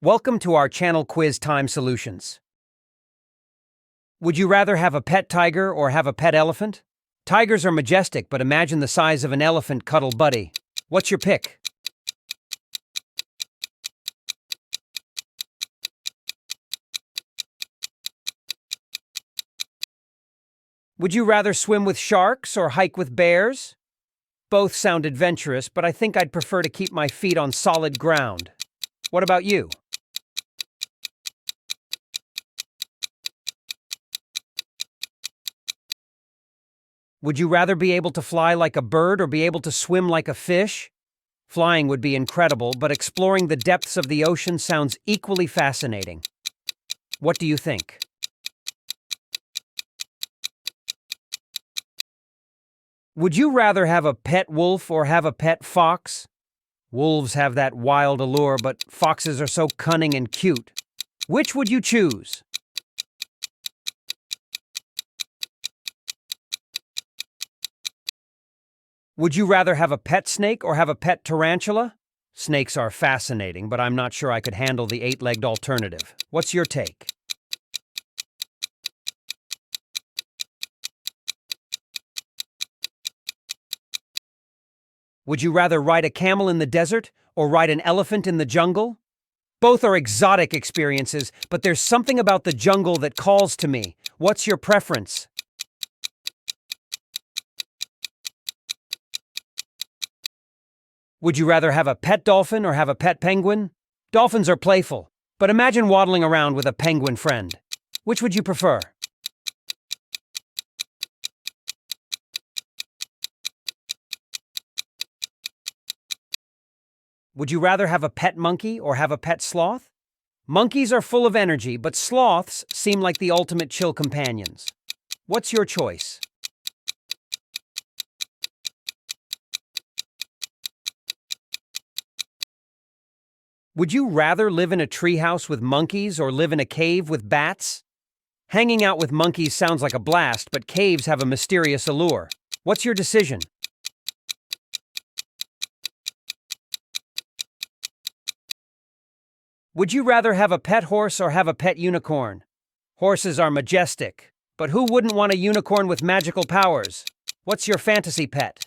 Welcome to our channel Quiz Time Solutions. Would you rather have a pet tiger or have a pet elephant? Tigers are majestic, but imagine the size of an elephant cuddle buddy. What's your pick? Would you rather swim with sharks or hike with bears? Both sound adventurous, but I think I'd prefer to keep my feet on solid ground. What about you? Would you rather be able to fly like a bird or be able to swim like a fish? Flying would be incredible, but exploring the depths of the ocean sounds equally fascinating. What do you think? Would you rather have a pet wolf or have a pet fox? Wolves have that wild allure, but foxes are so cunning and cute. Which would you choose? Would you rather have a pet snake or have a pet tarantula? Snakes are fascinating, but I'm not sure I could handle the eight-legged alternative. What's your take? Would you rather ride a camel in the desert or ride an elephant in the jungle? Both are exotic experiences, but there's something about the jungle that calls to me. What's your preference? Would you rather have a pet dolphin or have a pet penguin? Dolphins are playful, but imagine waddling around with a penguin friend. Which would you prefer? Would you rather have a pet monkey or have a pet sloth? Monkeys are full of energy, but sloths seem like the ultimate chill companions. What's your choice? Would you rather live in a treehouse with monkeys or live in a cave with bats? Hanging out with monkeys sounds like a blast, but caves have a mysterious allure. What's your decision? Would you rather have a pet horse or have a pet unicorn? Horses are majestic, but who wouldn't want a unicorn with magical powers? What's your fantasy pet?